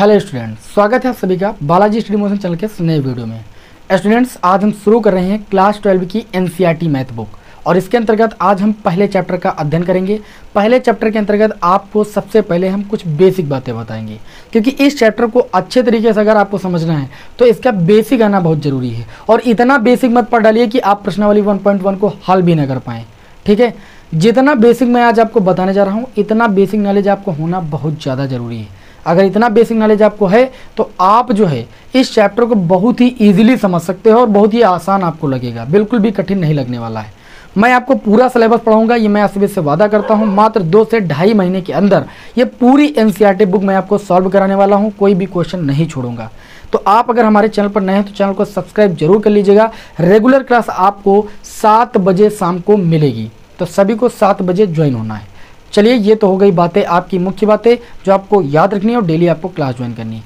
Hello students, स्वागत है आप सभी का बालाजी स्टडी मोशन चैनल के नए वीडियो में। स्टूडेंट्स, आज हम शुरू कर रहे हैं क्लास 12 की एनसीईआरटी मैथ बुक और इसके अंतर्गत आज हम पहले चैप्टर का अध्ययन करेंगे। पहले चैप्टर के अंतर्गत आपको सबसे पहले हम कुछ बेसिक बातें बताएंगे, क्योंकि इस चैप्टर को अच्छे तरीके से अगर आपको समझना है तो इसका बेसिक आना बहुत ज़रूरी है। और इतना बेसिक मत पढ़ डालिए कि आप प्रश्नावली 1.1 को हल भी ना कर पाएँ। ठीक है, जितना बेसिक मैं आज आपको बताने जा रहा हूँ, इतना बेसिक नॉलेज आपको होना बहुत ज़्यादा ज़रूरी है। अगर इतना बेसिक नॉलेज आपको है तो आप जो है इस चैप्टर को बहुत ही ईजिली समझ सकते हो और बहुत ही आसान आपको लगेगा, बिल्कुल भी कठिन नहीं लगने वाला है। मैं आपको पूरा सिलेबस पढ़ाऊंगा, ये मैं आप सभी से वादा करता हूँ। मात्र 2 से ढाई महीने के अंदर ये पूरी एनसीईआरटी बुक मैं आपको सॉल्व कराने वाला हूँ, कोई भी क्वेश्चन नहीं छोड़ूंगा। तो आप अगर हमारे चैनल पर नए हैं तो चैनल को सब्सक्राइब जरूर कर लीजिएगा। रेगुलर क्लास आपको 7 बजे शाम को मिलेगी, तो सभी को 7 बजे ज्वाइन होना है। चलिए, ये तो हो गई बातें, आपकी मुख्य बातें जो आपको याद रखनी है और डेली आपको क्लास ज्वाइन करनी है।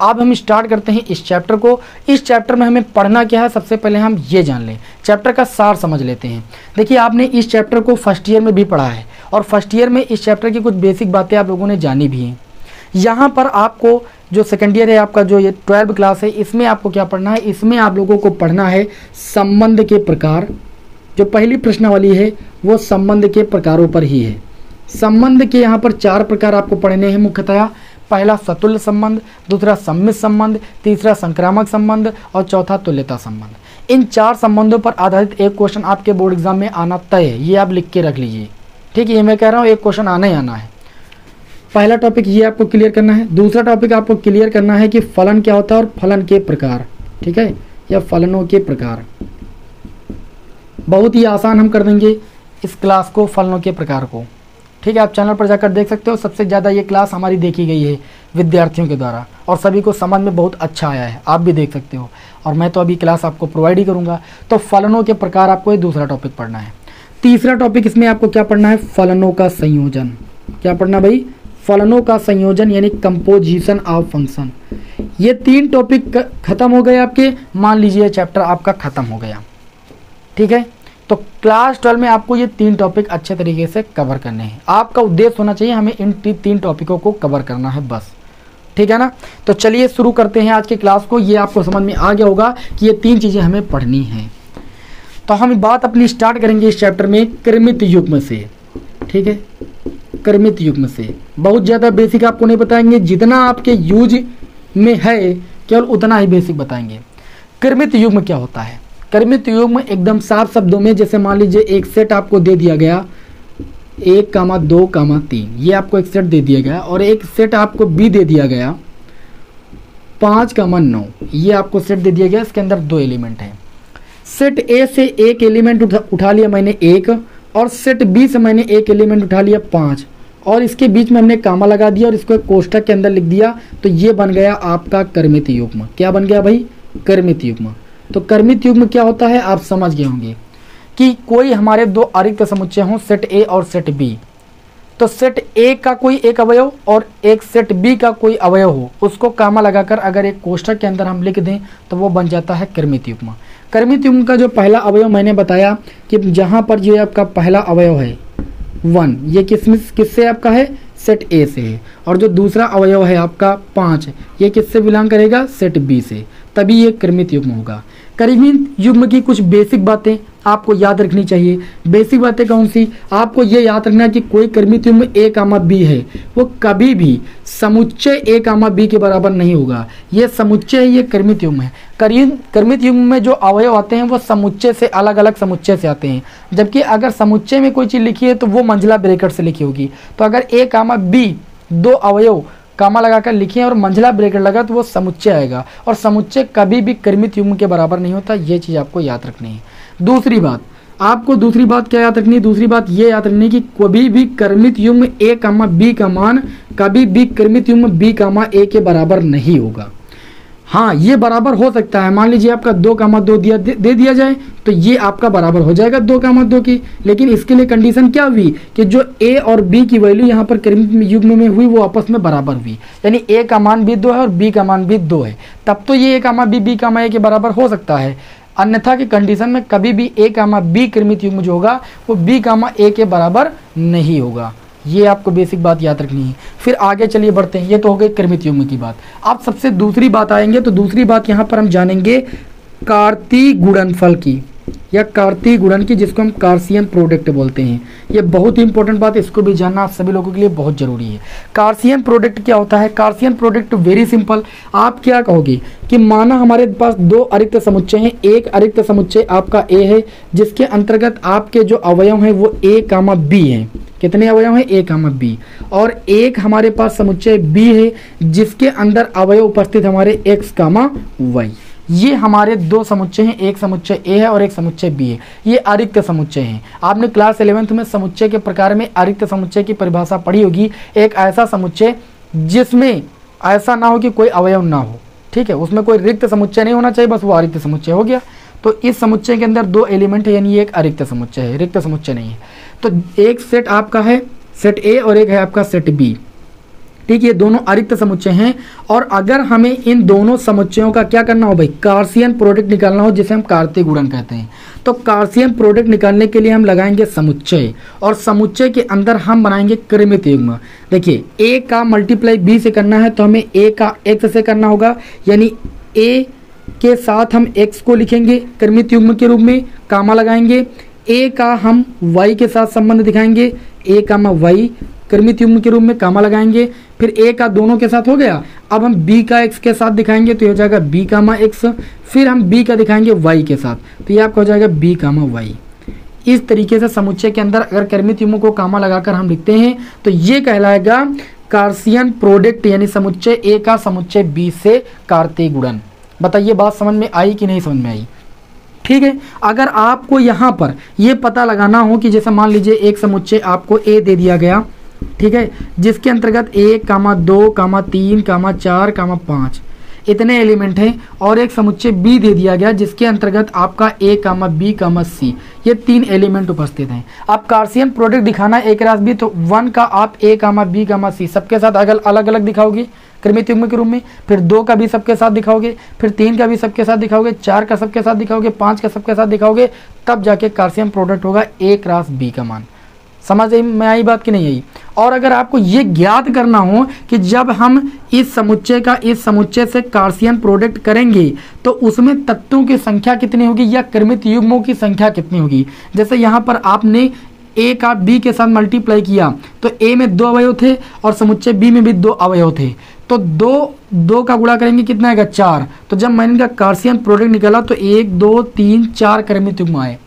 अब हम स्टार्ट करते हैं इस चैप्टर को। इस चैप्टर में हमें पढ़ना क्या है, सबसे पहले हम ये जान लें, चैप्टर का सार समझ लेते हैं। देखिए, आपने इस चैप्टर को फर्स्ट ईयर में भी पढ़ा है और फर्स्ट ईयर में इस चैप्टर की कुछ बेसिक बातें आप लोगों ने जानी भी हैं। यहाँ पर आपको जो सेकेंड ईयर है आपका, जो ये 12 क्लास है, इसमें आपको क्या पढ़ना है, इसमें आप लोगों को पढ़ना है संबंध के प्रकार। जो पहली प्रश्नावली है वो संबंध के प्रकारों पर ही है। संबंध के यहाँ पर 4 प्रकार आपको पढ़ने हैं मुख्यतः। पहला सतुल्य संबंध, दूसरा सम्मित संबंध, तीसरा संक्रामक संबंध और चौथा तुल्यता संबंध। इन 4 संबंधों पर आधारित एक क्वेश्चन आपके बोर्ड एग्जाम में आना तय है, ये आप लिख के रख लीजिए। ठीक है, ये मैं कह रहा हूँ, एक क्वेश्चन आना ही आना है। पहला टॉपिक ये आपको क्लियर करना है। दूसरा टॉपिक आपको क्लियर करना है कि फलन क्या होता है और फलन के प्रकार। ठीक है, या फलनों के प्रकार। बहुत ही आसान हम कर देंगे इस क्लास को, फलनों के प्रकार को। ठीक है, आप चैनल पर जाकर देख सकते हो, सबसे ज़्यादा ये क्लास हमारी देखी गई है विद्यार्थियों के द्वारा और सभी को समझ में बहुत अच्छा आया है, आप भी देख सकते हो। और मैं तो अभी क्लास आपको प्रोवाइड ही करूँगा। तो फलनों के प्रकार आपको ये दूसरा टॉपिक पढ़ना है। तीसरा टॉपिक इसमें आपको क्या पढ़ना है, फलनों का संयोजन। क्या पढ़ना भाई, फलनों का संयोजन यानी कंपोजिशन ऑफ फंक्शन। ये 3 टॉपिक खत्म हो गए आपके, मान लीजिए चैप्टर आपका खत्म हो गया। ठीक है, तो क्लास 12 में आपको ये 3 टॉपिक अच्छे तरीके से कवर करने हैं। आपका उद्देश्य होना चाहिए हमें इन 3 टॉपिकों को कवर करना है बस। ठीक है ना, तो चलिए शुरू करते हैं आज की क्लास को। ये आपको समझ में आ गया होगा कि ये 3 चीज़ें हमें पढ़नी हैं। तो हम बात अपनी स्टार्ट करेंगे इस चैप्टर में क्रमित युग्म से। ठीक है, क्रमित युग्म से बहुत ज़्यादा बेसिक आपको नहीं बताएंगे, जितना आपके यूज में है केवल उतना ही बेसिक बताएंगे। क्रमित युग्म क्या होता है? क्रमित युग्म एकदम साफ शब्दों में, जैसे मान लीजिए एक सेट आपको दे दिया गया 1, 2, 3, ये आपको एक सेट दे दिया गया और एक सेट आपको बी दे दिया गया 5, 9, ये आपको सेट दे दिया गया। इसके अंदर 2 एलिमेंट हैं। सेट ए से एक एलिमेंट उठा लिया मैंने 1 और सेट बी से मैंने एक एलिमेंट उठा लिया 5 और इसके बीच में हमने कामा लगा दिया और इसको एक कोष्ठक के अंदर लिख दिया, तो ये बन गया आपका क्रमित युग्म। क्या बन गया भाई? क्रमित युग्म। तो क्रमित युग्म क्या होता है आप समझ गए होंगे कि कोई हमारे 2 अरिक्त समुच्चय हों, सेट ए और सेट बी। तो सेट ए का कोई एक अवयव और एक सेट बी का कोई अवयव हो, उसको कामा लगाकर अगर एक कोष्ठक के अंदर हम लिख दें तो वो बन जाता है क्रमित युग्म। क्रमित युग्म का जो पहला अवयव मैंने बताया कि जहाँ पर ये आपका पहला अवयव है 1, ये किससे आपका है? सेट ए से है। और जो दूसरा अवयव है आपका 5, ये किससे बिलोंग करेगा? सेट बी से, तभी ये क्रमित युग्म होगा। क्रमित युग्म की कुछ बेसिक बातें आपको याद रखनी चाहिए। बेसिक बातें कौन सी? आपको ये याद रखना है कि कोई क्रमित युग्म ए कामा बी है, वो कभी भी समुच्चय ए कामा बी के बराबर नहीं होगा। ये समुच्चय है, ये क्रमित युग्म है। क्रमित युग्म में जो अवयव आते हैं वो समुच्चय से, अलग अलग समुच्चय से आते हैं। जबकि अगर समुच्चय में कोई चीज़ लिखी है तो वो मंझला ब्रैकेट से लिखी होगी। तो अगर ए कामा बी 2 अवयव कामा लगाकर लिखे और मंझला ब्रैकेट लगा तो वो समुच्चय आएगा और समुच्चय कभी भी क्रमित युग्म के बराबर नहीं होता। ये चीज़ आपको याद रखनी है। दूसरी बात क्या याद रखनी है? दूसरी बात ये याद रखनी है कि कभी भी क्रमित युग्म ए कामा बी का मान कभी भी क्रमित युग्म बी कामा ए के बराबर नहीं होगा। हाँ, ये बराबर हो सकता है। मान लीजिए आपका 2, 2 दे दिया जाए तो ये आपका बराबर हो जाएगा 2, 2 की, लेकिन इसके लिए कंडीशन क्या हुई कि जो ए और बी की वैल्यू यहाँ पर क्रमित युग्म में हुई वो आपस में बराबर हुई, यानी ए का मान भी 2 है और बी का मान भी 2 है, तब तो ये ए कामा बी कामा ए के बराबर हो सकता है। अन्यथा की कंडीशन में कभी भी ए कामा बी क्रमित युग्म जो होगा वो बी कामा ए के बराबर नहीं होगा। ये आपको बेसिक बात याद रखनी है। फिर आगे चलिए बढ़ते हैं, ये तो हो गई क्रमित युग्म की बात। अब सबसे दूसरी बात आएंगे, तो दूसरी बात यहाँ पर हम जानेंगे कार्तीय गुणनफल की या कार्तीय गुणन की, जिसको हम कार्सियन प्रोडक्ट बोलते हैं। ये बहुत ही इंपॉर्टेंट बात है, इसको भी जानना आप सभी लोगों के लिए बहुत जरूरी है। कार्सियन प्रोडक्ट क्या होता है? कार्सियन प्रोडक्ट वेरी सिंपल। आप क्या कहोगे कि माना हमारे पास दो अरिक्त समुच्चय हैं, एक अरिक्त समुच्चय आपका ए है जिसके अंतर्गत आपके जो अवयव हैं वो ए कामा बी हैं। कितने अवयव हैं? ए कामा बी। और एक हमारे पास समुच्चय बी है जिसके अंदर अवयव उपस्थित हमारे एक्स कामा वाई। ये हमारे दो समुच्चय हैं, एक समुच्चय ए है और एक समुच्चय बी है। ये अरिक्त समुच्चय हैं। आपने क्लास 11th में समुच्चय के प्रकार में अरिक्त समुच्चय की परिभाषा पढ़ी होगी। एक ऐसा समुच्चय जिसमें ऐसा ना हो कि कोई अवयव ना हो, ठीक है, उसमें कोई रिक्त समुच्चय नहीं होना चाहिए, बस वो अरिक्त समुच्चय हो गया। तो इस समुच्चय के अंदर दो एलिमेंट है, यानी एक अरिक्त समुच्चय है, रिक्त समुच्चय नहीं है। तो एक सेट आपका है सेट ए और एक है आपका सेट बी, ठीक, ये दोनों अरिक्त समुच्चय हैं। और अगर हमें इन दोनों समुच्चयों का क्या करना हो भाई, कार्सियन प्रोडक्ट निकालना हो, जिसे हम कार्तीय गुणन कहते हैं, तो कार्सियन प्रोडक्ट निकालने के लिए हम लगाएंगे समुच्चय, और समुच्चय के अंदर हम बनाएंगे क्रमित युग्म। देखिए ए का मल्टीप्लाई बी से करना है तो हमें ए का एक्स से करना होगा, यानी ए के साथ हम एक्स को लिखेंगे क्रमित युग्म के रूप में, कामा लगाएंगे। ए का हम वाई के साथ संबंध दिखाएंगे, ए कामा वाई क्रमित युग्म के रूप में, कामा लगाएंगे। फिर ए का दोनों के साथ हो गया, अब हम बी का एक्स के साथ दिखाएंगे तो ये हो जाएगा बी कामा एक्स। फिर हम बी का दिखाएंगे वाई के साथ, तो ये आपका हो जाएगा बी कामा वाई। इस तरीके से समुच्चय के अंदर अगर क्रमित युग्मों को कामा लगाकर हम लिखते हैं तो ये कहलाएगा कार्सियन प्रोडक्ट, यानी समुच्चय ए का समुच्चय बी से कार्तीय गुणन। बताइए बात समझ में आई कि नहीं समझ में आई? ठीक है। अगर आपको यहाँ पर ये पता लगाना हो कि जैसे मान लीजिए एक समुच्चय आपको ए दे दिया गया, ठीक है, जिसके अंतर्गत 1, 2, 3, 4, 5 इतने एलिमेंट हैं, और एक समुच्चय बी दे दिया गया जिसके अंतर्गत आपका ए, बी, सी ये 3 एलिमेंट उपस्थित हैं। अब कार्सियन प्रोडक्ट दिखाना ए क्रॉस बी, तो 1 का आप ए, बी, सी सबके साथ अलग अलग दिखाओगे क्रमित युग्म के रूप में, फिर 2 का भी सबके साथ दिखाओगे, फिर 3 का भी सबके साथ दिखाओगे, 4 का सबके साथ दिखाओगे, 5 का सबके साथ दिखाओगे, तब जाके कार्सियन प्रोडक्ट होगा ए क्रॉस बी का मान। समझ में आई बात कि नहीं आई? और अगर आपको ये ज्ञात करना हो कि जब हम इस समुच्चय का इस समुच्चय से कार्सियन प्रोडक्ट करेंगे तो उसमें तत्वों की संख्या कितनी होगी या क्रमित युग्मों की संख्या कितनी होगी, जैसे यहाँ पर आपने ए का बी के साथ मल्टीप्लाई किया तो ए में 2 अवयव थे और समुच्चय बी में भी 2 अवयव थे, तो 2 का गुणा करेंगे कितना आएगा 4। तो जब मैंने इनका कार्सियन प्रोडक्ट निकाला तो 1, 2, 3, 4 क्रमित युग्म आए।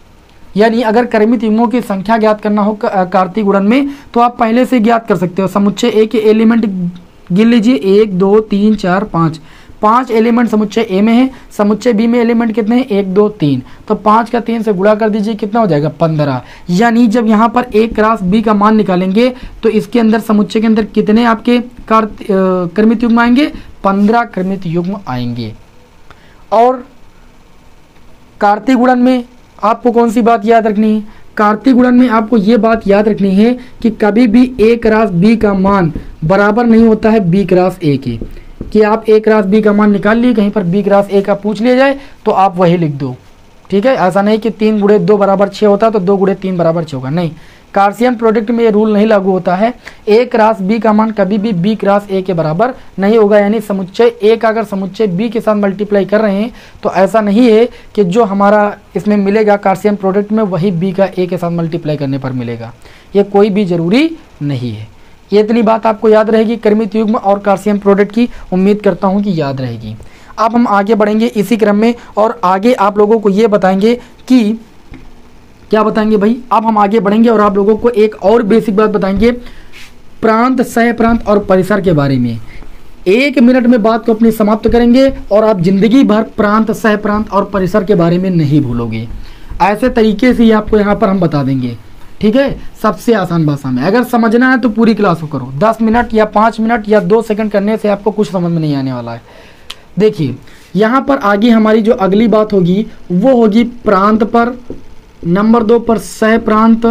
यानी अगर क्रमित युग्मों की संख्या ज्ञात करना हो कार्तीय गुणन में तो आप पहले से ज्ञात कर सकते हो। समुच्चय ए के एलिमेंट गिन लीजिए, 1, 2, 3, 4, 5 एलिमेंट समुच्चय ए में है। समुच्चय बी में एलिमेंट कितने हैं? 1, 2, 3, तो 5 का 3 से गुणा कर दीजिए, कितना हो जाएगा 15। यानी जब यहाँ पर ए क्रॉस बी का मान निकालेंगे तो इसके अंदर समुच्चय के अंदर कितने आपके क्रमित युग्म आएंगे? 15 क्रमित युग्म आएंगे। और कार्तीय गुणन में आपको कौन सी बात याद रखनी है? कार्तीय गुणन में आपको ये बात याद रखनी है कि कभी भी ए क्रॉस बी का मान बराबर नहीं होता है बी क्रॉस ए के, कि आप ए क्रॉस बी का मान निकाल लिए, कहीं पर बी क्रॉस ए का पूछ लिया जाए तो आप वही लिख दो, ठीक है। ऐसा नहीं कि 3 गुणे 2 बराबर 6 होता तो 2 गुणे 3 बराबर 6 होगा, नहीं। कार्सियन प्रोडक्ट में ये रूल नहीं लागू होता है। ए क्रॉस बी का मान कभी भी बी क्रॉस ए के बराबर नहीं होगा, यानी समुच्चय ए का अगर समुच्चय बी के साथ मल्टीप्लाई कर रहे हैं तो ऐसा नहीं है कि जो हमारा इसमें मिलेगा कार्सियन प्रोडक्ट में वही बी का ए के साथ मल्टीप्लाई करने पर मिलेगा, ये कोई भी जरूरी नहीं है। ये इतनी बात आपको याद रहेगी क्रमित युग्म और कार्सियन प्रोडक्ट की, उम्मीद करता हूँ कि याद रहेगी। अब हम आगे बढ़ेंगे इसी क्रम में और आगे आप लोगों को ये बताएंगे कि क्या बताएंगे भाई, अब हम आगे बढ़ेंगे और आप लोगों को एक और बेसिक बात बताएंगे प्रांत, सह प्रांत और परिसर के बारे में। 1 मिनट में बात को अपनी समाप्त करेंगे और आप जिंदगी भर प्रांत, सह प्रांत और परिसर के बारे में नहीं भूलोगे। ऐसे तरीके से ही आपको यहाँ पर हम बता देंगे, ठीक है, सबसे आसान भाषा में। अगर समझना है तो पूरी क्लास को करो, 10 मिनट या 5 मिनट या 2 सेकंड करने से आपको कुछ समझ में नहीं आने वाला है। देखिए यहाँ पर आगे हमारी जो अगली बात होगी वो होगी प्रांत पर, नंबर 2 पर सह प्रांत,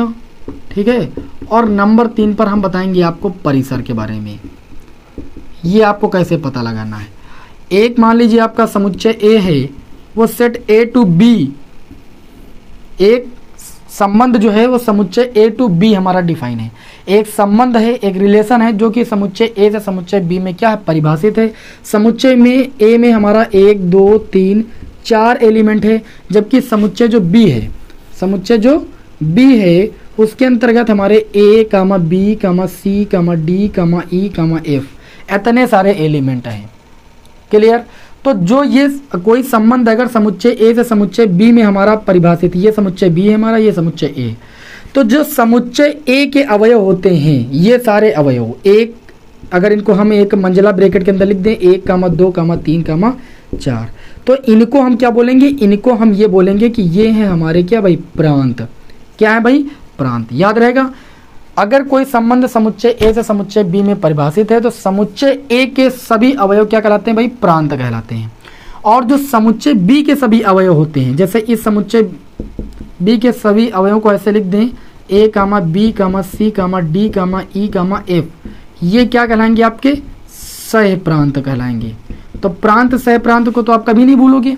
ठीक है, और नंबर 3 पर हम बताएंगे आपको परिसर के बारे में। ये आपको कैसे पता लगाना है। एक मान लीजिए आपका समुच्चय ए है, वो सेट ए टू बी, एक संबंध जो है वो समुच्चय ए टू बी हमारा डिफाइन है। एक संबंध है, एक रिलेशन है जो कि समुच्चय ए से समुच्चय बी में क्या है, परिभाषित है। समुच्चय में ए में हमारा 1 2 3 4 एलिमेंट है, जबकि समुच्चय जो बी है, समुच्चय जो बी है उसके अंतर्गत हमारे ए कामा बी कामा सी कामा डी कामा ई कामा एफ इतने सारे एलिमेंट हैं। क्लियर? तो जो ये कोई संबंध अगर समुच्चय ए से समुच्चय बी में हमारा परिभाषित, ये समुच्चय बी है हमारा, ये समुच्चय ए, तो जो समुच्चय ए के अवयव होते हैं ये सारे अवयव, एक अगर इनको हम एक मंजिला ब्रैकेट के अंदर लिख दें 1 कामा 2 कामा 3 कामा 4, तो इनको हम क्या बोलेंगे, इनको हम ये बोलेंगे कि ये है हमारे क्या भाई, प्रांत। क्या है भाई, प्रांत। याद रहेगा, अगर कोई संबंध समुच्चय ए से समुच्चय बी में परिभाषित है तो समुच्चय ए के सभी अवयव क्या कहलाते हैं भाई, प्रांत कहलाते हैं। और जो समुच्चय बी के सभी अवयव होते हैं, जैसे इस समुच्चय बी के सभी अवयवों को ऐसे लिख दें ए कामा बी कामा सी कामा डी कामा ई कामा एफ, ये क्या कहलाएंगे, आपके सह प्रांत कहलाएंगे। तो प्रांत सह प्रांत को तो आप कभी नहीं भूलोगे।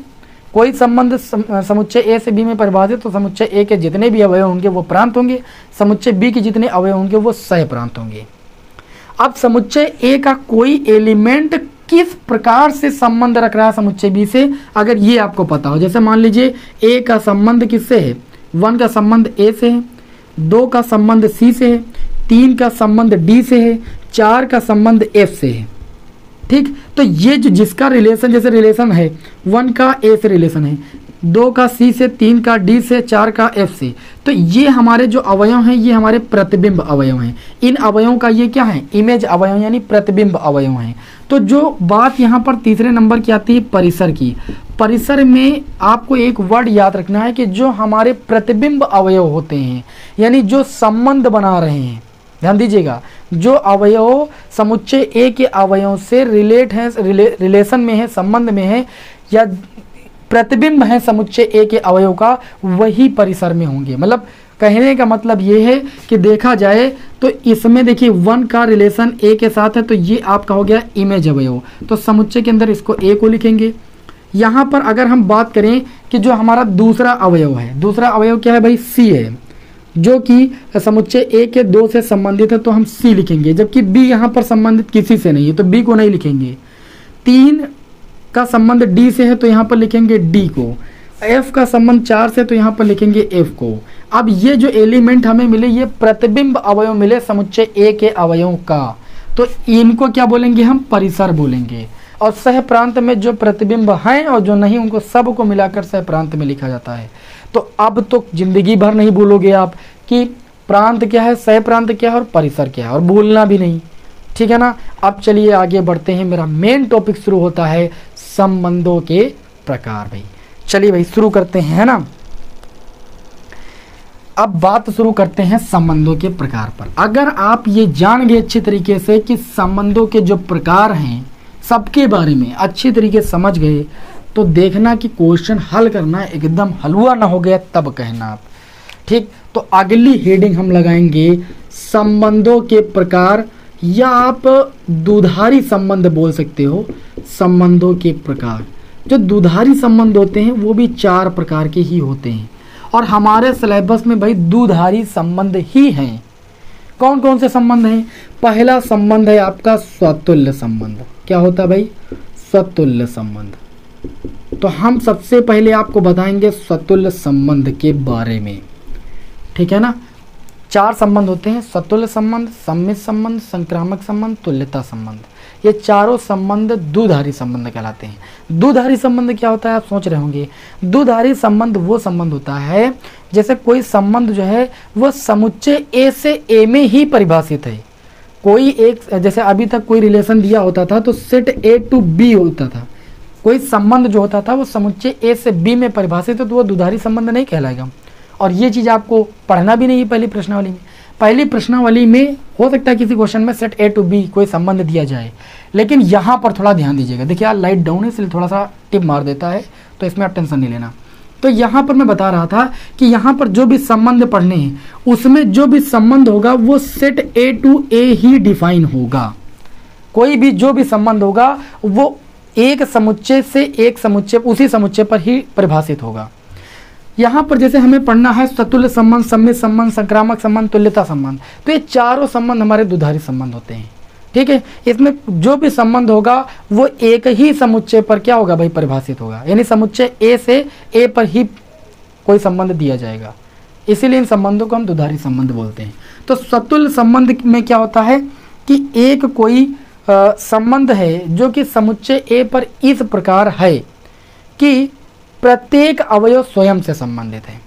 कोई संबंध समुच्चय ए से बी में परिभाषित तो समुच्चय ए के जितने भी अवयव होंगे वो प्रांत होंगे, समुच्चय बी के जितने अवयव होंगे वो सह प्रांत होंगे। अब समुच्चय ए का कोई एलिमेंट किस प्रकार से संबंध रख रहा है समुच्चय बी से, अगर ये आपको पता हो, जैसे मान लीजिए ए का संबंध किससे है, 1 का संबंध ए से है, 2 का संबंध सी से है, 3 का संबंध डी से है, 4 का संबंध एफ से है। ठीक, तो ये जो जिसका रिलेशन, जैसे रिलेशन है 1 का ए से रिलेशन है, 2 का सी से, 3 का डी से, 4 का एफ से, तो ये हमारे जो अवयव हैं ये हमारे प्रतिबिंब अवयव हैं। इन अवयवों का ये क्या है, इमेज अवयव यानी प्रतिबिंब अवयव हैं। तो जो बात यहाँ पर तीसरे नंबर की आती है परिसर की, परिसर में आपको एक वर्ड याद रखना है कि जो हमारे प्रतिबिंब अवयव होते हैं, यानी जो संबंध बना रहे हैं, ध्यान दीजिएगा, जो अवयव समुच्चय ए के अवयव से रिलेट है, रिलेशन में है, संबंध में है, या प्रतिबिंब है समुच्चय ए के अवयव का, वही परिसर में होंगे। मतलब कहने का मतलब ये है कि देखा जाए तो इसमें देखिए 1 का रिलेशन ए के साथ है, तो ये आपका हो गया इमेज अवयव, तो समुच्चय के अंदर इसको ए को लिखेंगे। यहाँ पर अगर हम बात करें कि जो हमारा दूसरा अवयव है, दूसरा अवयव क्या है भाई, सी है, जो कि समुच्चय ए के 2 से संबंधित है, तो हम सी लिखेंगे, जबकि बी यहाँ पर संबंधित किसी से नहीं है तो बी को नहीं लिखेंगे। 3 का संबंध डी से है तो यहाँ पर लिखेंगे डी को। एफ का संबंध 4 से तो यहाँ पर लिखेंगे एफ को। अब ये जो एलिमेंट हमें मिले ये प्रतिबिंब अवयव मिले समुच्चय ए के अवयवों का, तो इनको क्या बोलेंगे हम, परिसर बोलेंगे। और सह प्रांत में जो प्रतिबिंब हैं और जो नहीं उनको सबको मिलाकर सह प्रांत में लिखा जाता है। तो अब तो जिंदगी भर नहीं भूलोगे आप कि प्रांत क्या है, सह प्रांत क्या है और परिसर क्या है, और भूलना भी नहीं, ठीक है ना। अब चलिए आगे बढ़ते हैं, मेरा मेन टॉपिक शुरू होता है संबंधों के प्रकार। भाई चलिए भाई शुरू करते हैं, है ना। अब बात शुरू करते हैं संबंधों के प्रकार पर। अगर आप ये जान गए अच्छी तरीके से कि संबंधों के जो प्रकार हैं सबके बारे में अच्छी तरीके से समझ गए, तो देखना कि क्वेश्चन हल करना एकदम हलवा ना हो गया तब कहना आप, ठीक। तो अगली हेडिंग हम लगाएंगे संबंधों के प्रकार, या आप दुधारी संबंध बोल सकते हो। संबंधों के प्रकार, जो दुधारी संबंध होते हैं वो भी 4 प्रकार के ही होते हैं, और हमारे सिलेबस में भाई दुधारी संबंध ही हैं। कौन कौन से संबंध हैं? पहला संबंध है आपका स्वतुल्य संबंध। क्या होता है भाई? स्वतुल्य संबंध। तो हम सबसे पहले आपको बताएंगे स्वतुल्य संबंध के बारे में, ठीक है ना। 4 संबंध होते हैं, स्वतुल्य संबंध, सम्मित संबंध, संक्रामक संबंध, तुल्यता संबंध। ये चारों संबंध दुधारी संबंध कहलाते हैं। दुधारी संबंध क्या होता है आप सोच रहे होंगे। दुधारी संबंध वो संबंध होता है जैसे कोई संबंध जो है वो समुच्चय ए से ए में ही परिभाषित है। कोई एक, जैसे अभी तक कोई रिलेशन दिया होता था तो सेट ए टू बी होता था, कोई संबंध जो होता था वो समुच्चय ए से बी में परिभाषित है, तो वो दुधारी संबंध नहीं कहलाएगा। और ये चीज़ आपको पढ़ना भी नहीं है पहली प्रश्नावली में। पहली प्रश्नावली में हो सकता है किसी क्वेश्चन में सेट ए टू बी कोई संबंध दिया जाए, लेकिन यहाँ पर थोड़ा ध्यान दीजिएगा। देखिए यार लाइट डाउन है इसलिए थोड़ा सा टिप मार देता है, तो इसमें आप टेंशन नहीं लेना। तो यहाँ पर मैं बता रहा था कि यहाँ पर जो भी संबंध पढ़ने हैं उसमें जो भी संबंध होगा वो सेट ए टू ए ही डिफाइन होगा। कोई भी जो भी संबंध होगा वो एक समुच्चय से एक समुच्चय, उसी समुच्चय पर ही परिभाषित होगा। यहाँ पर जैसे हमें पढ़ना है सतुल्य संबंध, सम्मित संबंध, संक्रामक संबंध, तुल्यता संबंध, तो ये चारों संबंध हमारे द्विधारी संबंध होते हैं। ठीक है, इसमें जो भी संबंध होगा वो एक ही समुच्चय पर क्या होगा भाई, परिभाषित होगा, यानी समुच्चय ए से ए पर ही कोई संबंध दिया जाएगा, इसीलिए इन संबंधों को हम द्विधारी संबंध बोलते हैं। तो सतुल्य संबंध में क्या होता है कि एक कोई संबंध है जो कि समुच्चय ए पर इस प्रकार है कि प्रत्येक अवयव स्वयं से संबंधित है।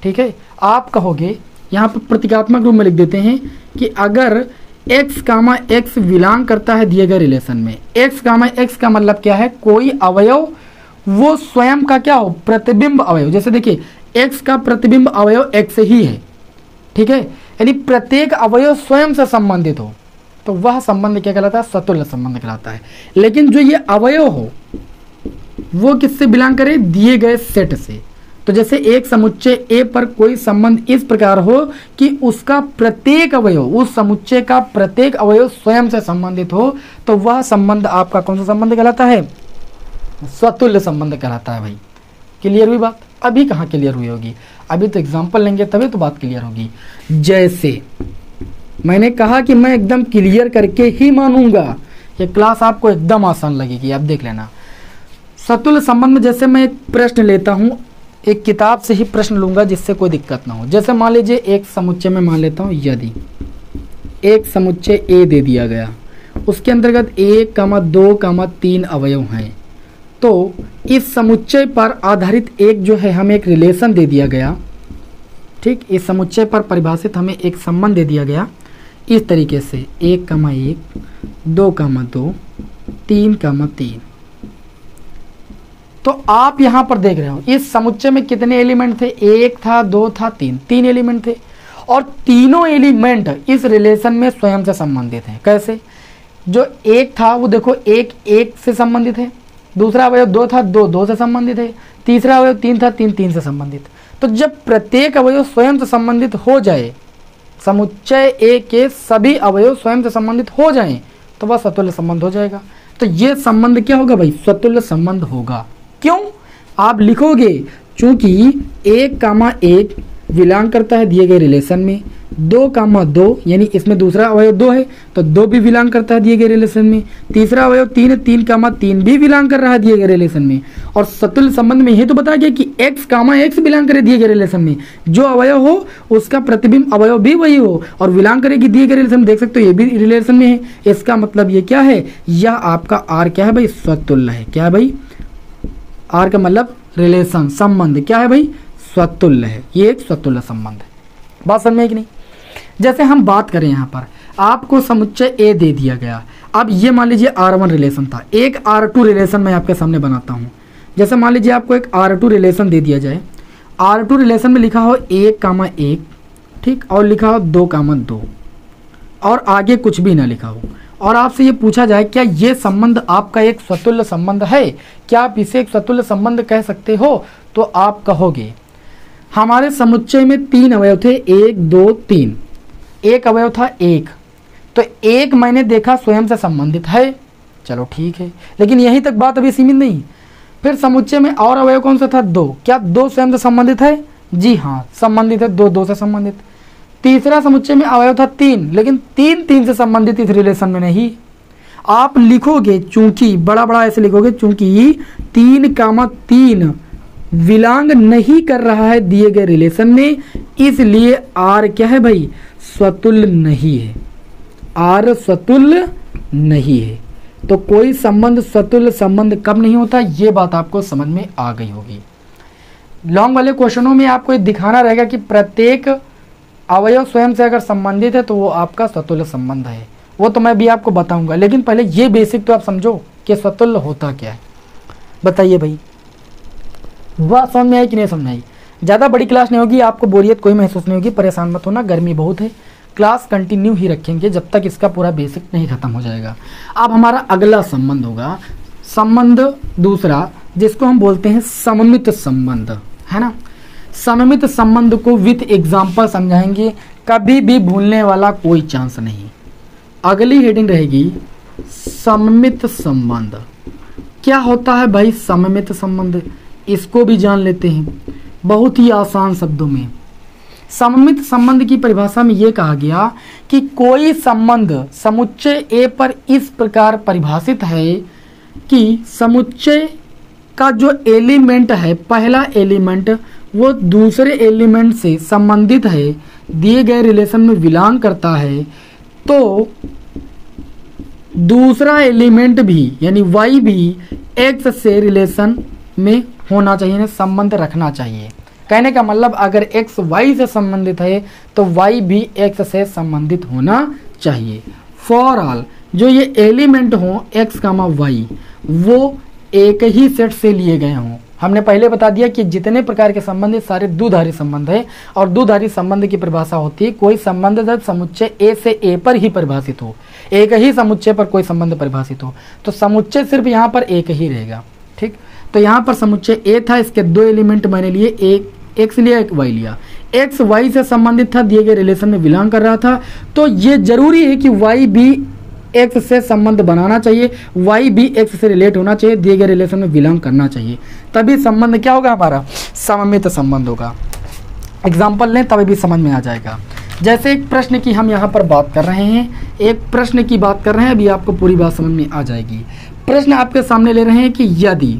ठीक है, आप कहोगे यहाँ पर प्रतीकात्मक रूप में लिख देते हैं कि अगर x कामा x बिलोंग करता है दिए गए रिलेशन में, x कामा x का मतलब क्या है, कोई अवयव वो स्वयं का क्या हो, प्रतिबिंब अवयव। जैसे देखिए x का प्रतिबिंब अवयव x ही है। ठीक है, यानी प्रत्येक अवयव स्वयं से संबंधित हो तो वह संबंध क्या कहलाता है, सतुल्य संबंध कहलाता है। लेकिन जो ये अवयव हो वो किससे बिलोंग करे, दिए गए सेट से। तो जैसे एक समुच्चय ए पर कोई संबंध इस प्रकार हो कि उसका प्रत्येक अवयव, उस समुच्चय का प्रत्येक अवयव स्वयं से संबंधित हो, तो वह संबंध आपका कौन सा संबंध कहलाता है, स्वतुल्य संबंध कहलाता है। भाई क्लियर हुई बात? अभी कहाँ क्लियर हुई होगी, अभी तो एग्जाम्पल लेंगे तभी तो बात क्लियर होगी। जैसे मैंने कहा कि मैं एकदम क्लियर करके ही मानूंगा, ये क्लास आपको एकदम आसान लगेगी, आप देख लेना। सतुल्य संबंध में जैसे मैं एक प्रश्न लेता हूँ, एक किताब से ही प्रश्न लूंगा जिससे कोई दिक्कत ना हो। जैसे मान लीजिए एक समुच्चय में मान लेता हूँ, यदि एक समुच्चय ए दे दिया गया, उसके अंतर्गत 1, 2, 3 अवयव हैं, तो इस समुच्चय पर आधारित एक जो है हमें एक रिलेशन दे दिया गया। ठीक, इस समुच्चय पर परिभाषित हमें एक संबंध दे दिया गया इस तरीके से 1, 2, 3, 3। तो आप यहां पर देख रहे हो इस समुच्चय में कितने एलिमेंट थे, 1 था, 2 था, 3 एलिमेंट थे, और तीनों एलिमेंट इस रिलेशन में स्वयं से संबंधित हैं। कैसे? जो 1 था वो देखो 1 से संबंधित है, दूसरा अवयव 2 था, 2 से संबंधित है, तीसरा अवयव 3 था, 3 से संबंधित। तो जब प्रत्येक अवयव स्वयं से संबंधित हो जाए, समुच्चय ए के सभी अवयव स्वयं से संबंधित हो जाएं, तो वह सतुल्य संबंध हो जाएगा। तो ये संबंध क्या होगा भाई, स्वतुल्य संबंध होगा। क्यों? आप लिखोगे चूंकि 1, बिलोंग करता है दिए गए रिलेशन में, 2, यानी इसमें दूसरा अवयव 2 है तो 2 भी बिलोंग करता है दिए गए रिलेशन में, तीसरा अवयव 3 भी बिलोंग कर रहा है दिए गए रिलेशन में। और सतुल्य संबंध में यही तो बताया गया कि x, बिलोंग करे दिए गए रिलेशन में, जो अवयव हो उसका प्रतिबिंब अवयव भी वही हो और बिलोंग करेगी दिए गए रिलेशन में। देख सकते हो ये भी रिलेशन में है, इसका मतलब ये क्या है, यह आपका r क्या है भाई, स्वतुल्य है। क्या है भाई, r का मतलब रिलेशन, संबंध क्या है भाई, स्वतुल्य है। ये एक स्वतुल्य संबंध है। बात समझ में कि नहीं? जैसे हम बात करें यहाँ पर आपको समुच्चय ए दे दिया गया, अब ये मान लीजिए R1 रिलेशन था, एक R2 रिलेशन मैं आपके सामने बनाता हूँ। जैसे मान लीजिए आपको एक R2 रिलेशन दे दिया जाए, R2 रिलेशन में लिखा हो 1, ठीक, और लिखा हो 2, 2 और आगे कुछ भी ना लिखा हो, और आपसे ये पूछा जाए क्या ये संबंध आपका एक स्वतुल्य संबंध है, क्या आप इसे एक स्वतुल्य संबंध कह सकते हो? तो आप कहोगे हमारे समुच्चय में 3 अवयव थे, 1, 2, 3, एक अवयव था 1, तो 1 मैंने देखा स्वयं से संबंधित है, चलो ठीक है, लेकिन यहीं तक बात अभी सीमित नहीं। फिर समुच्चय में और अवयव कौन सा था, 2, क्या 2 स्वयं से संबंधित है? जी हाँ, संबंधित है, 2 से संबंधित। तीसरा समुच्चय में अवयव था 3, लेकिन 3 से संबंधित इस रिलेशन में नहीं। आप लिखोगे चूंकि बड़ा ऐसे लिखोगे, चूंकि 3, बिलोंग नहीं कर रहा है दिए गए रिलेशन में, इसलिए R क्या है भाई, स्वतुल्य नहीं है, R स्वतुल्य नहीं है। तो कोई संबंध स्वतुल्य संबंध कब नहीं होता, ये बात आपको समझ में आ गई होगी। लॉन्ग वाले क्वेश्चनों में आपको दिखाना रहेगा कि प्रत्येक अवयव स्वयं से अगर संबंधित है तो वो आपका स्वतुल्य संबंध है, वो तो मैं भी आपको बताऊंगा, लेकिन पहले ये बेसिक तो आप समझो कि स्वतुल्य होता क्या है। बताइए भाई, वह समझ में आई कि नहीं समझ में आई? ज़्यादा बड़ी क्लास नहीं होगी, आपको बोरियत कोई महसूस नहीं होगी, परेशान मत होना, गर्मी बहुत है, क्लास कंटिन्यू ही रखेंगे जब तक इसका पूरा बेसिक नहीं खत्म हो जाएगा। अब हमारा अगला संबंध होगा संबंध दूसरा, जिसको हम बोलते हैं सममित संबंध, है ना। सममित संबंध को विथ एग्जाम्पल समझाएंगे, कभी भी भूलने वाला कोई चांस नहीं। अगली हेडिंग रहेगी सममित संबंध। क्या होता है भाई सममित संबंध, इसको भी जान लेते हैं। बहुत ही आसान शब्दों में सममित संबंध की परिभाषा में यह कहा गया कि कोई संबंध समुच्चय ए पर इस प्रकार परिभाषित है कि समुच्चय का जो एलिमेंट है, पहला एलिमेंट वो दूसरे एलिमेंट से संबंधित है, दिए गए रिलेशन में बिलोंग करता है, तो दूसरा एलिमेंट भी यानी y भी x से रिलेशन में होना चाहिए, संबंध रखना चाहिए। कहने का मतलब अगर x y से संबंधित है तो y भी x से संबंधित होना चाहिए। फॉर ऑल जो ये एलिमेंट हों x, y वो एक ही सेट से लिए गए हों। हमने पहले बता दिया कि जितने प्रकार के संबंध सारे द्विधारी संबंध है, और द्विधारी संबंध की परिभाषा होती है कोई संबंध जब समुच्चय ए से ए पर ही परिभाषित हो, एक ही समुच्चय पर कोई संबंध परिभाषित हो, तो समुच्चय सिर्फ यहाँ पर एक ही रहेगा। ठीक, तो यहाँ पर समुच्चय ए था, इसके दो एलिमेंट मैंने लिए, एक एक्स लिया एक वाई लिया, एक्स वाई से संबंधित था, दिए गए रिलेशन में बिलोंग कर रहा था, तो ये जरूरी है कि वाई भी एक्स से संबंध बनाना चाहिए, वाई भी एक्स से रिलेट होना चाहिए, दिए गए रिलेशन में बिलोंग करना चाहिए, तभी संबंध क्या होगा हमारा, सममित संबंध होगा। एग्जाम्पल लें तभी भी समझ में आ जाएगा। जैसे एक प्रश्न की हम यहाँ पर बात कर रहे हैं, एक प्रश्न की बात कर रहे हैं, अभी आपको पूरी बात समझ में आ जाएगी। प्रश्न आपके सामने ले रहे हैं कि यदि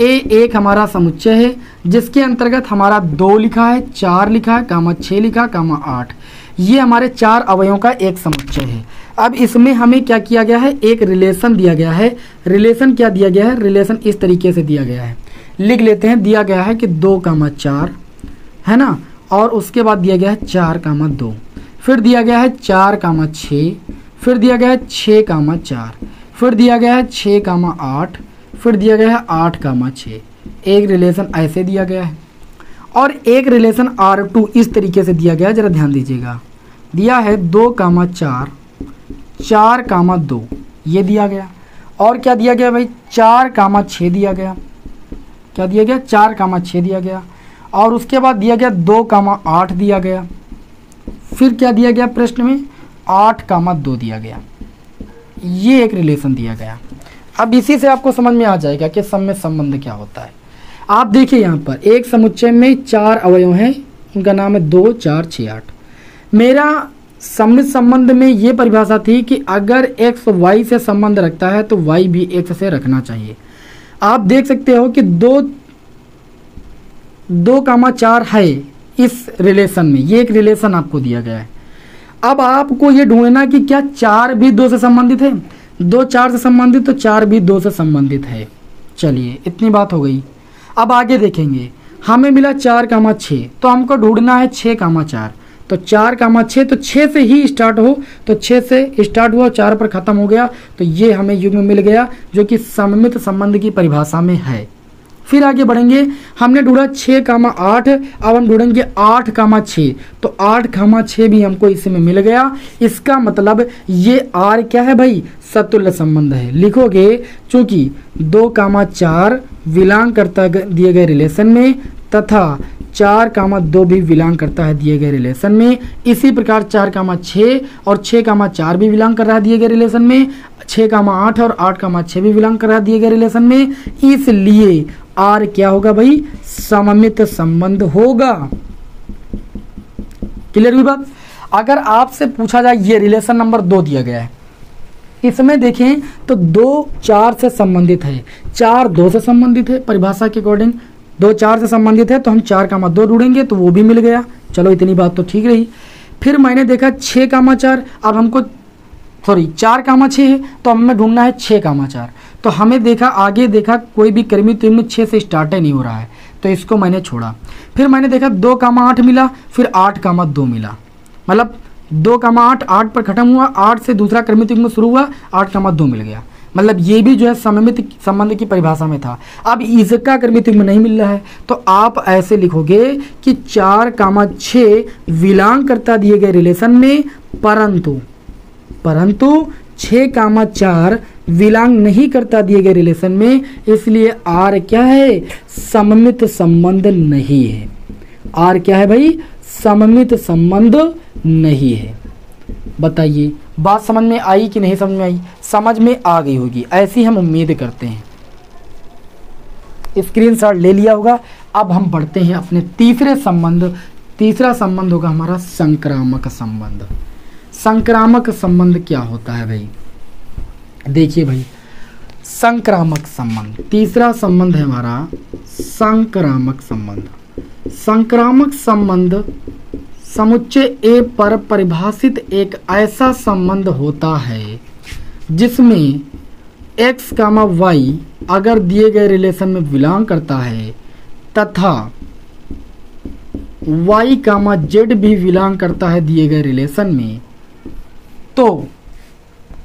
ए एक हमारा समुच्चय है जिसके अंतर्गत हमारा 2 लिखा है, 4 लिखा है, कामा 6 लिखा, कामा 8, ये हमारे 4 अवयवों का एक समुच्चय है। अब इसमें हमें क्या किया गया है, एक रिलेशन दिया गया है। रिलेशन क्या दिया गया है, रिलेशन इस तरीके से दिया गया है, लिख लेते हैं। दिया गया है कि 2, 4 है ना, और उसके बाद दिया गया है 4, 2, फिर दिया गया है 4, 6, फिर दिया गया है 6, 4, फिर दिया गया है 6, 8, फिर दिया गया है 8, 6। एक रिलेशन ऐसे दिया गया है, और एक रिलेशन R2 इस तरीके से दिया गया है, जरा ध्यान दीजिएगा। दिया है 2, 4, 4, 2 ये दिया गया, और क्या दिया गया भाई, 4, 6 दिया गया। क्या दिया गया, 4, 6 दिया गया, और उसके बाद दिया गया 2, 8 दिया गया, फिर क्या दिया गया प्रश्न में, 8, 2 दिया गया। ये एक रिलेशन दिया गया। अब इसी से आपको समझ में आ जाएगा कि सममित संबंध क्या होता है। आप देखिए यहाँ पर एक समुच्चय में 4 अवयव हैं, उनका नाम है 2, 4, 6, 8। मेरा सममित संबंध में ये परिभाषा थी कि अगर x y से संबंध रखता है तो y भी x से रखना चाहिए। आप देख सकते हो कि 2, 4 है इस रिलेशन में, ये एक रिलेशन आपको दिया गया है। अब आपको ये ढूंढना कि क्या 4 भी 2 से संबंधित है, 2 4 से संबंधित, तो 4 भी 2 से संबंधित है। चलिए इतनी बात हो गई। अब आगे देखेंगे, हमें मिला 4, 6, तो हमको ढूंढना है 6, 4, तो 4, 6, तो 6 से ही स्टार्ट हो, तो 6 से स्टार्ट हुआ, 4 पर खत्म हो गया, तो ये हमें युग्म मिल गया जो कि सममित संबंध की परिभाषा में है। फिर आगे बढ़ेंगे, हमने ढूंढा 6, 8, अब हम ढूंढेंगे 8, 6, तो 8, 6 भी हमको इसमें मिल गया। इसका मतलब ये R क्या है भाई, सतुल्य संबंध है। लिखोगे चूंकि 2, 4 बिलोंग करता है दिए गए रिलेशन में, तथा 4, 2 भी बिलोंग करता है दिए गए रिलेशन में। इसी प्रकार 4, 6 और 6, 4 भी बिलोंग कर रहा है दिए गए रिलेशन में, 6, 8 और 8, 6 भी बिलोंग कर रहा है दिए गए रिलेशन में। इसलिए R क्या होगा भाई, सममित संबंध होगा। क्लियर हुई बात। अगर आपसे पूछा जाए ये रिलेशन नंबर 2 दिया गया है, इसमें देखें तो 2 4 से संबंधित है, 4 2 से संबंधित है, परिभाषा के अकॉर्डिंग 2 4 से संबंधित है, तो हम 4, 2 ढूंढेंगे तो वो भी मिल गया। चलो इतनी बात तो ठीक रही। फिर मैंने देखा 6, 4, अब हमको 4, 6 है, तो हमें ढूंढना है 6, 4, तो हमें देखा आगे देखा कोई भी क्रमिक युग्म 6 से स्टार्ट ही नहीं हो रहा है, तो इसको मैंने छोड़ा। फिर मैंने देखा 2, 8 मिला, फिर 8, 2 मिला, मतलब 2, 8 8 पर खत्म हुआ, 8 से दूसरा क्रमिक युग्म शुरू हुआ, 8, 2 मिल गया। मतलब ये भी जो है सममित संबंध की परिभाषा में था। अब इसका क्रमिक युग्म नहीं मिल रहा है, तो आप ऐसे लिखोगे कि 4, 6 बिलोंग करता दिए गए रिलेशन में, परंतु 6, 4 बिलोंग नहीं करता दिए गए रिलेशन में, इसलिए R क्या है, सममित संबंध नहीं है। R क्या है भाई, सममित संबंध नहीं है। बताइए बात समझ में आई कि नहीं समझ में आई? समझ में आ गई होगी, ऐसी हम उम्मीद करते हैं। स्क्रीनशॉट ले लिया होगा। अब हम बढ़ते हैं अपने तीसरे संबंध। तीसरा संबंध होगा हमारा संक्रामक संबंध। संक्रामक संबंध क्या होता है भाई? देखिए भाई, संक्रामक संबंध, तीसरा संबंध है हमारा संक्रामक संबंध। संक्रामक संबंध समुच्चय ए पर परिभाषित एक ऐसा संबंध होता है जिसमें x, y अगर दिए गए रिलेशन में बिलोंग करता है तथा y, z भी बिलोंग करता है दिए गए रिलेशन में, तो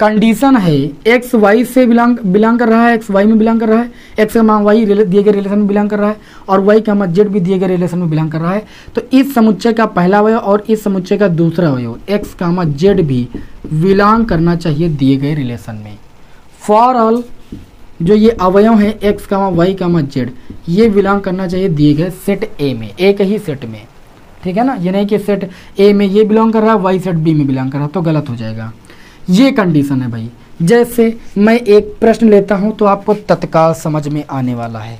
कंडीशन है एक्स वाई से बिलोंग कर रहा है, एक्स वाई में बिलोंग कर रहा है, एक्स का मान वाई दिए गए रिलेशन में बिलोंग कर रहा है और वाई का मान जेड भी दिए गए रिलेशन में बिलोंग कर रहा है, तो इस समुच्चय का पहला अवयव और इस समुच्चय का दूसरा अवयव एक्स का मान जेड भी बिलोंग करना चाहिए दिए गए रिलेशन में। फॉर ऑल जो ये अवयव है एक्स का मान वाई का मान जेड, ये बिलोंग करना चाहिए दिए गए सेट ए में, एक ही सेट में, ठीक है ना। ये नहीं कि सेट ए में ये बिलोंग कर रहा है, वाई सेट बी में बिलोंग कर रहा है, तो गलत हो जाएगा। ये कंडीशन है भाई। जैसे मैं एक प्रश्न लेता हूं तो आपको तत्काल समझ में आने वाला है।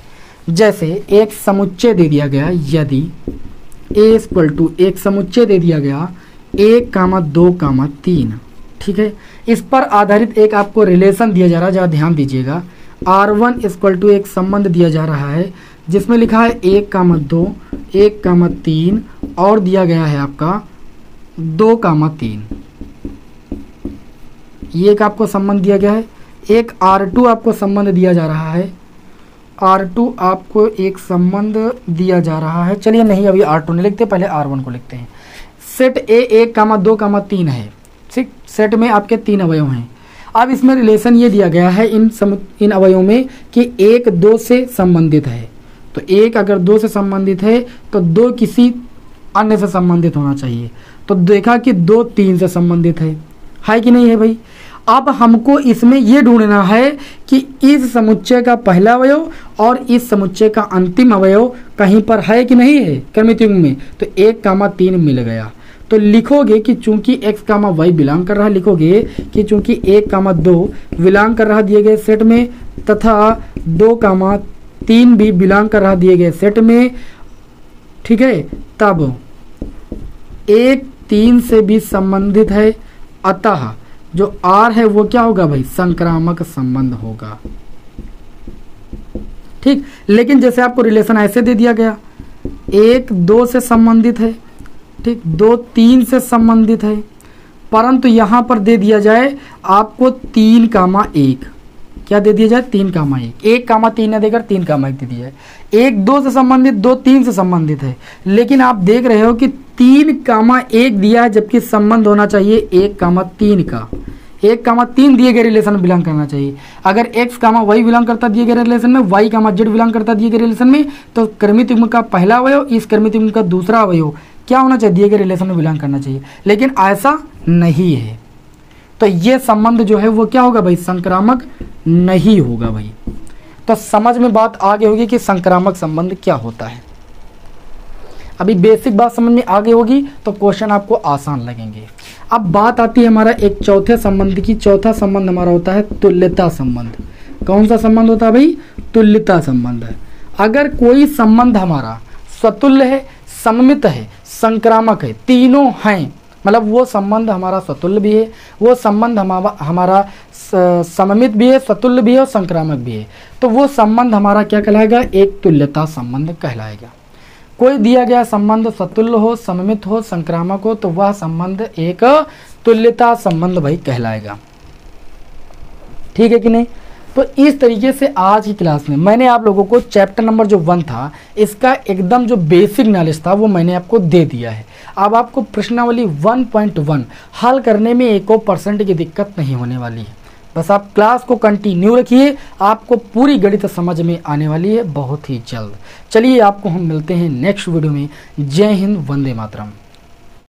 जैसे एक समुच्चय दे दिया गया, यदि ए इक्वल टू एक समुच्चय दे दिया गया 1,2,3, ठीक है। इस पर आधारित एक आपको रिलेशन दिया जा रहा है, जरा ध्यान दीजिएगा। R1 इक्वल टू एक संबंध दिया जा रहा है जिसमें लिखा है 1,2, 1,3 और दिया गया है आपका 2,3। ये एक आपको संबंध दिया गया है। एक R2 आपको संबंध दिया जा रहा है, R2 आपको एक संबंध दिया जा रहा है। चलिए नहीं, अभी R2 नहीं लिखते, पहले R1 को लिखते हैं। सेट ए 1,2,3 है, ठीक। सेट में आपके 3 अवयव हैं। अब इसमें रिलेशन ये दिया गया है इन अवयवों में कि 1 2 से संबंधित है, तो 1 अगर 2 से संबंधित है तो 2 किसी अन्य से संबंधित होना चाहिए। तो देखा कि 2 3 से संबंधित है कि नहीं है भाई। अब हमको इसमें ये ढूंढना है कि इस समुच्चय का पहला अवयव और इस समुच्चय का अंतिम अवयव कहीं पर है कि नहीं है क्रमित युग्म में। तो 1,3 मिल गया, तो लिखोगे कि चूंकि x, y बिलोंग कर रहा है, लिखोगे कि चूंकि 1,2 बिलोंग कर रहा दिए गए सेट में तथा 2,3 भी बिलोंग कर रहा दिए गए सेट में, ठीक है। तब 1 3 से भी संबंधित है, अतः जो R है वो क्या होगा भाई? संक्रामक संबंध होगा, ठीक। लेकिन जैसे आपको रिलेशन ऐसे दे दिया गया, 1 2 से संबंधित है, ठीक, 2 3 से संबंधित है, परंतु यहां पर दे दिया जाए आपको 3,1। क्या दे दिया जाए? 3,1। 1,3 न देकर 3,1 दे दिया है। 1 2 से संबंधित, 2 3 से संबंधित है, लेकिन आप देख रहे हो कि 3,1 दिया है, जबकि संबंध होना चाहिए 1,3 का। 1,3 दिए गए रिलेशन में बिलोंग करना चाहिए। अगर x, y बिलोंग करता दिए गए रिलेशन में, y, z बिलोंग करता दिए गए रिलेशन में, तो क्रमित युग्म का पहला अवयव इस क्रमित युग्म का दूसरा अवयव क्या होना चाहिए? दिए गए रिलेशन में बिलोंग करना चाहिए, लेकिन ऐसा नहीं है। तो ये संबंध जो है वो क्या होगा भाई? संक्रामक नहीं होगा भाई। तो समझ में बात आ गई होगी कि संक्रामक संबंध क्या होता है। अभी बेसिक बात समझ में आ गई होगी तो क्वेश्चन आपको आसान लगेंगे। अब बात आती है हमारा एक चौथे संबंध की। चौथा संबंध हमारा होता है तुल्यता संबंध। कौन सा संबंध होता है भाई? तुल्यता संबंध है। अगर कोई संबंध हमारा स्वतुल्य है, सममित है, संक्रामक है, तीनों हैं, मतलब वो संबंध हमारा स्वतुल्य भी है, वो संबंध हमारा सममित भी है, स्वतुल्य भी है और संक्रामक भी है, तो वो संबंध हमारा क्या कहलाएगा? एक तुल्यता संबंध कहलाएगा। कोई दिया गया संबंध स्वतुल्य हो, सममित हो, संक्रामक हो, तो वह संबंध एक तुल्यता संबंध भाई कहलाएगा। ठीक है कि नहीं? तो इस तरीके से आज की क्लास में मैंने आप लोगों को चैप्टर नंबर जो 1 था, इसका एकदम जो बेसिक नॉलेज था वो मैंने आपको दे दिया है। अब आपको प्रश्नावली 1.1 हल करने में 1% की दिक्कत नहीं होने वाली है। बस आप क्लास को कंटिन्यू रखिए, आपको पूरी गणित समझ में आने वाली है बहुत ही जल्द। चलिए आपको हम मिलते हैं नेक्स्ट वीडियो में। जय हिंद, वंदे मातरम।